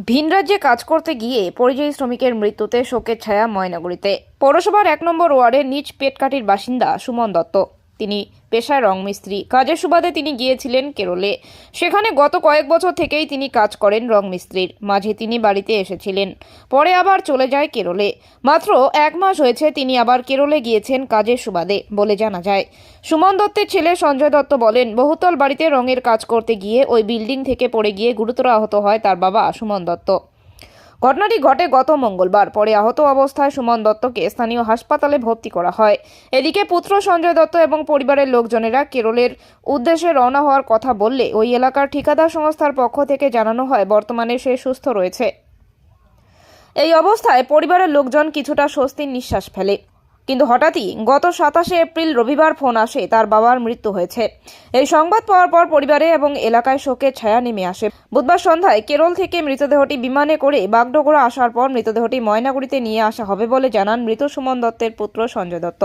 ভিন রাজ্যে কাজ করতে গিয়ে পরিযায়ী শ্রমিকের মৃত্যুতে শোকের ছায়া ময়নাগুড়িতে। পৌরসভার 1 নম্বর ওয়ার্ডের নিচ পেটকাঠির বাসিন্দা সুমন দত্ত। তিনি পেশায় রং মিস্ত্রি। কাজের সুবাদে তিনি গিয়েছিলেন কেরলে। সেখানে গত কয়েক বছর থেকেই তিনি কাজ করেন রং মিস্ত্রির। মাঝে তিনি বাড়িতে এসেছিলেন, পরে আবার চলে যায় কেরলে। মাত্র 1 মাস হয়েছে তিনি আবার কেরলে গিয়েছেন কাজের সুবাদে বলে জানা যায়। সুমন দত্তের ছেলে সঞ্জয় দত্ত বলেন, বহুতল বাড়িতে রঙের কাজ করতে গিয়ে ওই বিল্ডিং থেকে পড়ে গিয়ে গুরুতর আহত হয় তার বাবা সুমন দত্ত। ঘটনাটি ঘটে গত মঙ্গলবার। পরে আহত অবস্থায় সুমন দত্তকে স্থানীয় হাসপাতালে ভর্তি করা হয়। এদিকে পুত্র সঞ্জয় দত্ত এবং পরিবারের লোকজনেরা কেরলের উদ্দেশ্যে রওনা হওয়ার কথা বললে ওই এলাকার ঠিকাদার সংস্থার পক্ষ থেকে জানানো হয় বর্তমানে সে সুস্থ রয়েছে। এই অবস্থায় পরিবারের লোকজন কিছুটা স্বস্তির নিঃশ্বাস ফেলে। কিন্তু হঠাৎই গত 27শে এপ্রিল রবিবার ফোন আসে তার বাবার মৃত্যু হয়েছে। এই সংবাদ পাওয়ার পর পরিবারে এবং এলাকায় শোকের ছায়া নেমে আসে। বুধবার সন্ধ্যায় কেরল থেকে মৃতদেহটি বিমানে করে বাগডোগরা আসার পর মৃতদেহটি ময়নাগুড়িতে নিয়ে আসা হবে বলে জানান মৃত সুমন দত্তের পুত্র সঞ্জয় দত্ত।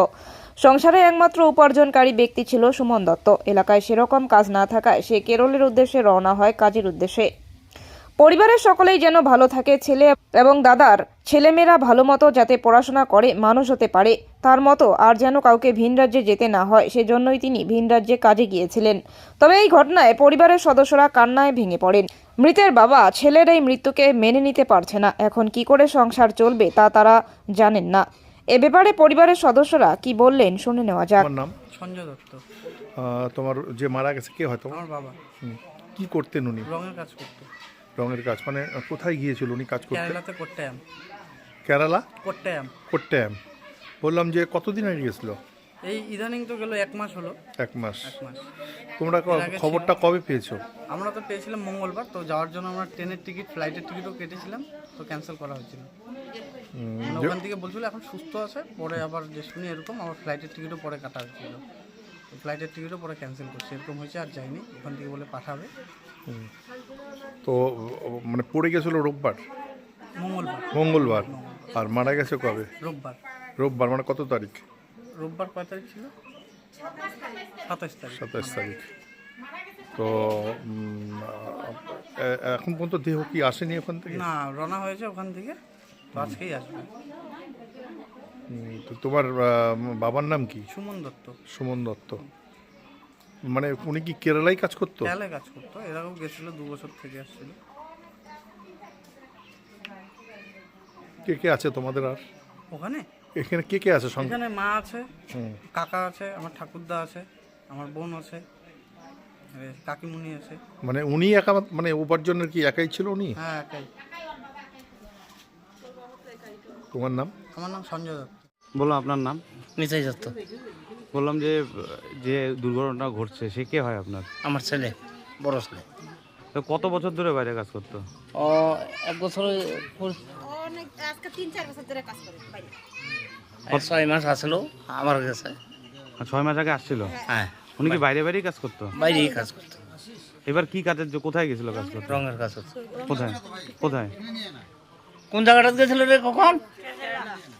সংসারে একমাত্র উপার্জনকারী ব্যক্তি ছিল সুমন দত্ত। এলাকায় সেরকম কাজ না থাকায় সে কেরলের উদ্দেশ্যে রওনা হয় কাজের উদ্দেশ্যে। পরিবারের সকলেই যেন ভালো থাকে, ছেলে এবং দাদার ছেলেমেয়েরা ভালো মতো যাতে পড়াশোনা করে মানুষ হতে পারে, তার মতো আর যেন কাউকে ভিন রাজ্যে যেতে না হয়, সেজন্যই তিনি ভিন রাজ্যে কাজে গিয়েছিলেন। তবে এই ঘটনায় পরিবারের সদস্যরা কান্নায় ভেঙে পড়েন। মৃতের বাবা ছেলের এই মৃত্যুকে মেনে নিতে পারছে না। এখন কি করে সংসার চলবে তা তারা জানেন না। এ ব্যাপারে পরিবারের সদস্যরা কি বললেন শুনে নেওয়া যাক। তোমার নাম? সঞ্জয় দত্ত। তোমার যে মারা গেছে কে হয় তোমার? আমার বাবা কি করতেন উনি? রঙের কাজ করতো। রঙের কাজ মানে কোথায় গিয়েছিল উনি কাজ করতে? কেরালাতে কোট্টায়াম। কেরালা কোট্টায়াম। কোট্টায়াম। বললাম যে কতদিন আগে গেছিল? এই ইদানিং তো গেল 1 মাস হলো। 1 মাস। 1 মাস। তোমরা এর আগে খবরটা কবে পেয়েছো? আমরা তো পেয়েছিলাম মঙ্গলবার, তো যাওয়ার জন্য আমরা ট্রেনের টিকিট, ফ্লাইটের টিকিটও কেটেছিলাম, তো ক্যান্সেল করা হয়েছিল। মানে ওখান থেকে বলছিল এখন সুস্থ আছে, পরে আবার যে শুনি এরকম আবার ফ্লাইটের টিকিটও পরে কাটা হয়েছিল, তো ফ্লাইটের টিকিটও পরে ক্যান্সেল করছে, এরকম হয়েছে আর যায়নি। ওখান থেকে বলে পাঠাবে। তো মানে পড়ে গেছিল রোববার? মঙ্গলবার। মঙ্গলবার। আর মারা গেছে কবে? রোববার। রোববার মানে কত তারিখ? রোববার কয় তারিখ ছিল? 27 তারিখ। 27 তারিখ। তো এখন পর্যন্ত দেহ কি আসেনি ওখান থেকে? না, রওনা হয়েছে ওখান থেকে, তো আজকেই আসবে। তো তোমার বাবার নাম কি? সুমন দত্ত। সুমন দত্ত। মানে উনি কি কেরালায় কাজ করতো? কেরালায় কাজ করতো, এরাও গেছিল, 2 বছর থেকে আসছিল। কে কে আছে তোমাদের আর ওখানে এখানে কে কে আছে সঙ্গে? এখানে মা আছে, হুম। কাকা আছে, আমার ঠাকুরদা আছে, আমার বোন আছে, কাকিমুনি আছে। মানে উনি একা, মানে উপার্জনের কি একাই ছিল উনি? হ্যাঁ, একাই। তোমার নাম? আমার নাম সঞ্জয় দত্ত। বললাম আপনার নাম? নিতাই দত্ত। বললাম যে যে দুর্ঘটনা ঘটছে সে কে হয় আপনার? আমার ছেলে, বড় ছেলে। তো কত বছর ধরে বাইরে কাজ করতো? ও 1 বছর, আজকে 3-4 বছর ধরে কাজ করে বাইরে। 6 মাস আসলো আমার কাছে। 6 মাস আগে আসছিল? হ্যাঁ, উনি কি বাইরে বাইরেই কাজ করতো? বাইরেই কাজ করতো। এবার কি কাজের কোথায় গেছিল কাজ করতে? রঙের কাজ করতো। কোথায় কোথায়? কোন জায়গাটা গেছিল রে কখন?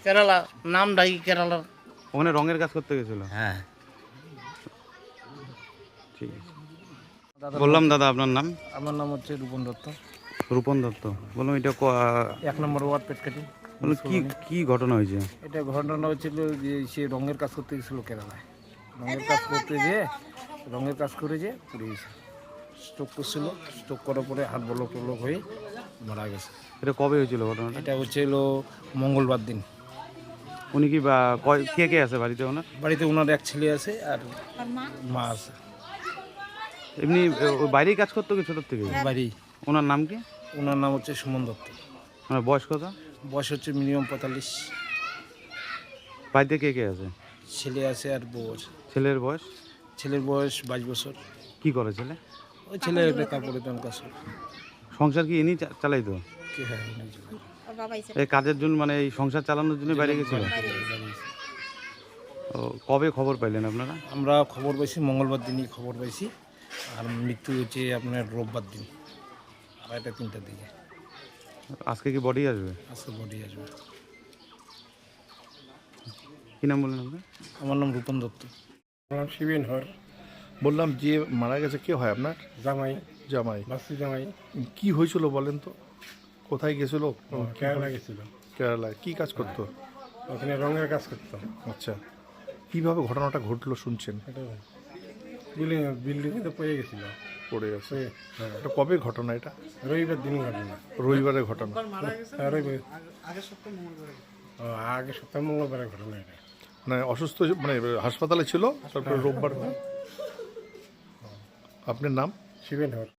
কেরালা। নামটাই কেরালার। ওখানে রঙের কাজ করতে গেছিল? হ্যাঁ। ঠিক আছে। বললাম দাদা আপনার নাম? আমার নাম হচ্ছে রূপন দত্ত। রূপন দত্ত। বললাম এটা 1 নম্বর ওয়ার্ড পেটকাটি। বললাম কি কি ঘটনা হয়েছে? এটা ঘটনা হচ্ছিল যে সে রঙের কাজ করতে গেছিলো কেরালায়। রঙের কাজ করতে যেয়ে রঙের কাজ করে যে পড়ে গেছে। স্ট্রোক করছিল, স্ট্রোক করার পরে হাত বলক টলক হয়ে মারা গেছে। এটা কবে হয়েছিল ঘটনাটা? এটা হচ্ছিল মঙ্গলবার দিন। উনি কি কে কে আছে বাড়িতে ওনার? বাড়িতে ওনার এক ছেলে আছে আর মা আছে। এমনি বাইরেই কাজ করতো কি ছোটোর থেকে? বাড়ি। ওনার নাম কি? ওনার নাম হচ্ছে সুমন দত্ত। ওনার বয়স কত? বয়স হচ্ছে মিনিমাম 45। বাড়িতে কে কে আছে? ছেলে আছে আর বউ আছে। ছেলের বয়স? ছেলের বয়স 22 বছর। কি করে ছেলে? ওই ছেলে কাপড়ের দোকান কাজ করে। সংসার কি ইনি চালাইতো? কি হয় উনি যে ওর বাবাই ছিল এই কাজের জন্য মানে এই সংসার চালানোর জন্য বাইরে গেছিল? ও, কবে খবর পাইলেন আপনারা? আমরা খবর পাইছি মঙ্গলবার দিনই খবর পাইছি, আর মৃত্যু হচ্ছে আপনার রোববার দিন 2:30-3টার দিকে। আজকে কি বডি আসবে? আজকে বডি আসবে। কি নাম বললেন আপনার? আমার নাম রূপন দত্ত। আমার শিবেন হর, বললাম যে মারা গেছে কে হয় আপনার? জামাই, জামাই। বাসি জামাই। কি হয়েছিল বলেন তো? কোথায় গেছিল? কেরালা গেছিল, কেরালায়। কি কাজ করতো? ওখানে রঙের কাজ করতো। আচ্ছা, কিভাবে ঘটনাটা ঘটলো শুনছেন? বিল্ডিংয়ে তো পড়ে গেছিল। পড়ে গেছে। হ্যাঁ, এটা কবে ঘটনা এটা? রবিবার দিন ঘটনা। রবিবারের ঘটনা। হ্যাঁ, রবিবার। আগের সপ্তাহে মঙ্গলবারের ঘটনা এটা। মানে অসুস্থ, মানে হাসপাতালে ছিল, তারপরে রোববার। আপনার নাম? শিবেন হর।